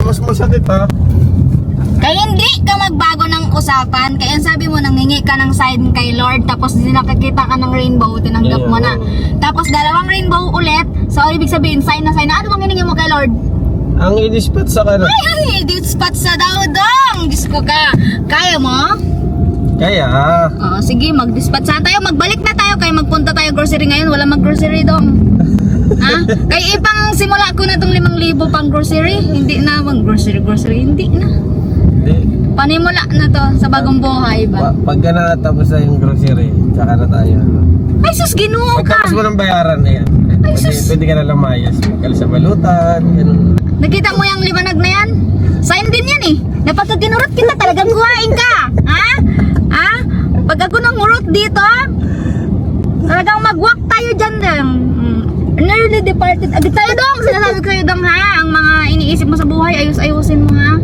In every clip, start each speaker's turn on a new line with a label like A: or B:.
A: mas masakit ha.
B: Kaya hindi ka magbago ng usapan. Kaya sabi mo, nangingi ka ng sign kay Lord, tapos nakakita ka ng rainbow, tinanggap mo na. Tapos dalawang rainbow ulit, so ibig sabihin, sign na sign na. Ano bang hiningi mo kay Lord?
A: Ang i-dispatch sa kanan.
B: Ay, dispatch sa daw-dong. Diyos ko ka. Kaya mo?
A: Kaya.
B: Oo, sige, mag-dispatch na tayo. Magbalik na tayo. Kaya magpunta tayo grocery ngayon. Wala mag-grocery dong. Ha? Kaya ipang simula ko na itong 5,000 pang grocery. Hindi na mag-grocery. Hindi na.
A: Hindi.
B: Panimula na to sa bagong buhay ba?
A: Pagka natapos na yung grocery, tsaka na tayo.
B: Ay sus, ginoo ka.
A: Pagtapos mo ng bayaran na yan.
B: Ay, sus.
A: Pwede ka na lamayas. Magkalis sa balutan. Ganun.
B: Nakita mo yung liwanag na yan? Sign din yan eh. Napag kinurot kita, talagang kuhain ka. Ha? Ha? Pag ako nang urot dito, talagang mag-walk tayo dyan din. Nearly departed. Agad tayo dong. Sinasabi ko dong ha. Ang mga iniisip mo sa buhay, ayus-ayusin mo ha.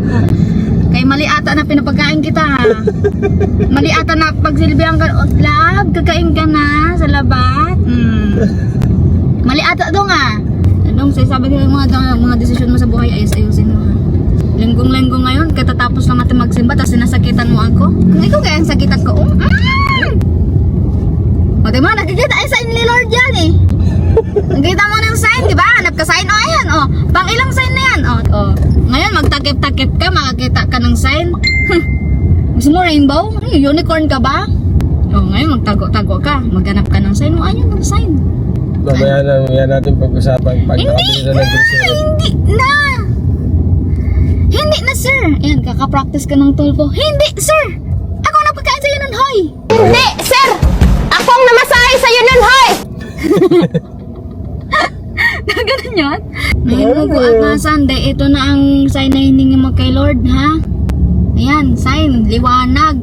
B: Kaya mali ata na pinapagkain kita ha. Mali ata na pagsilbihan ka. Oh, love, kakain ka na sa labat. Mali ata dong ha. Anong sasabi ko yung mga desisyon mo sa buhay, ayos-ayusin mo ha. Linggong-linggong ngayon, katatapos lang natin magsimba, tapos sinasakitan mo ako. Kung ikaw kaya ang sakitan ko, Pati mo, nakikita ay sign ni Lord yan eh. Nakikita mo ng sign, di ba? Hanap ka sign, ayan, pang ilang sign na yan, Ngayon, magtakip-takip ka, makakita ka ng sign. Gusto mo rainbow? Unicorn ka ba? Ngayon, magtago-tago ka, maghanap ka ng sign mo, ayan ang sign.
A: Mamaya natin pag-usapan pag
B: Hindi na, Hindi na, sir. Ayan, kakapractice ka ng tulpo. Hindi, sir. Ako ang nagpagkain sa'yo nun, hoy. Hindi, sir. Ako ang namasahe sa'yo nun, hoy. Ganun yun? Ngayon ko at na Sunday, ito na ang sign na hiningi mo kay Lord, ha? Ayan, sign, liwanag,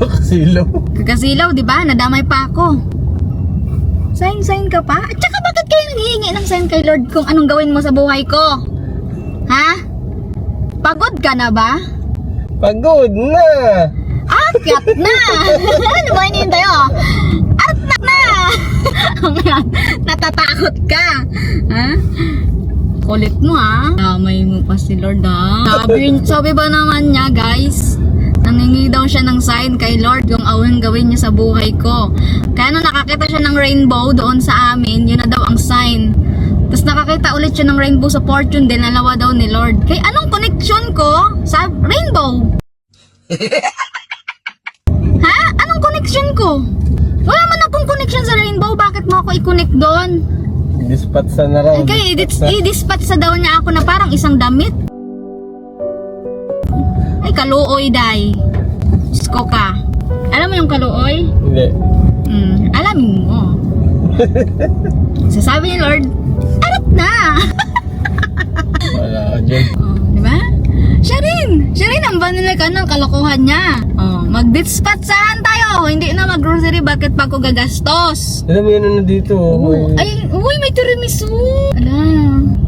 A: Kakasilaw.
B: Kakasilaw, di ba? Nadamay pa ako. Sign ka pa? At saka bakit kayo nanghihingi ng sign kay Lord kung anong gawin mo sa buhay ko? Ha? Pagod ka na ba?
A: Pagod na.
B: Akyat na! Ano ba hinihintay tayo? Akyat na! Natatakot ka. Ha? Kulit mo ha? Damay mo pa si Lord ha? Sabi ba naman niya guys? Nangingi daw siya ng sign kay Lord kung awang gawin niya sa buhay ko. Kaya nung nakakita siya ng rainbow doon sa amin, yun na daw ang sign. Tapos nakakita ulit siya ng rainbow sa fortune, dinalawa daw ni Lord. Kaya anong connection ko sa rainbow? Ha? Anong connection ko? Wala man akong connection sa rainbow, bakit mo ako i-connect doon?
A: I-dispatch na raw.
B: Okay, i-dispatch sa daw niya ako na parang isang damit. Ay, kaluoy, day. Diyos ko ka. Alam mo yung kaluoy?
A: Hindi.
B: Alamin mo. Sasabi ni Lord, arap na!
A: Wala ka dyan.
B: Diba? Siya rin ang banila ka ng kalokohan niya. Mag-dispatchahan tayo. Hindi na mag-grocery, bakit pa ako gagastos?
A: Alam mo yun na dito.
B: Uy, may tiramisu.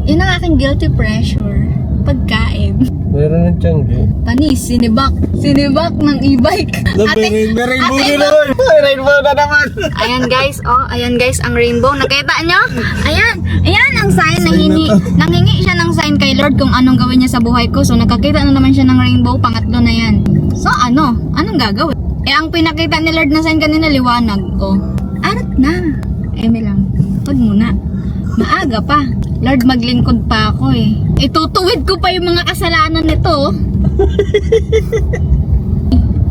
B: Yun ang aking guilty pressure. Pagkain.
A: Meron ng tiyanggi.
B: Panis, sinibak ng e-bike.
A: May rainbow na naman. May rainbow na naman.
B: Ayan guys, ang rainbow. Nakita nyo? Ayan ang sign na nangingi siya ng sign kay Lord kung anong gawin niya sa buhay ko. So nakakita na naman siya ng rainbow, pangatlo na yan. So anong gagawin? Ang pinakita ni Lord na sign kanina, liwanag. Arat na. Eme lang. Huwag muna. Maaga pa. Lord, maglingkod pa ako eh. Itutuwid ko pa yung mga kasalanan nito.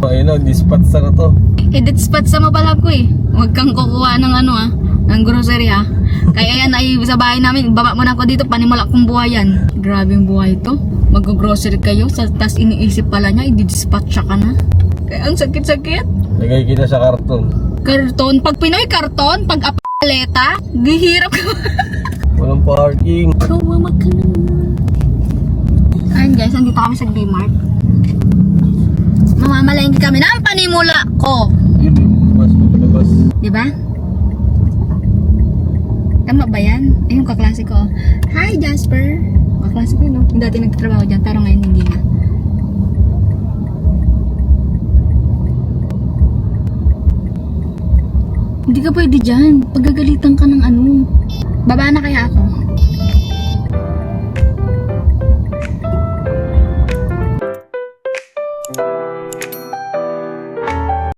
A: Ayun o, dispatch na to.
B: I-dispatch sa mabalab ko eh. Huwag kang kukuha ng ng grocery ha. Kaya yan ay sa bahay namin, baba mo na ako dito, panimula kong buhay yan. Grabing buhay to. Mag-grocery kayo, tas iniisip pala niya, i-dispatch siya ka na. Kaya ang sakit-sakit.
A: Lagay kita sa karton.
B: Karton? Pag Pinoy karton, pag apaleta, gihirap ka.
A: Walang parking.
B: Kawawa ka naman. Ayun guys, nandito kami sa D-Mart. Mamamalengke kami ng panimula ko.
A: Yun, labas.
B: Diba? Tama ba yan? Ayun, kaklase ko. Hi, Jasper. Kaklase ko, no? Dati nagtatrabaho dyan, pero ngayon hindi na. Hindi ka pwede dyan. Pagagalitan ka ng Baba na kaya ako.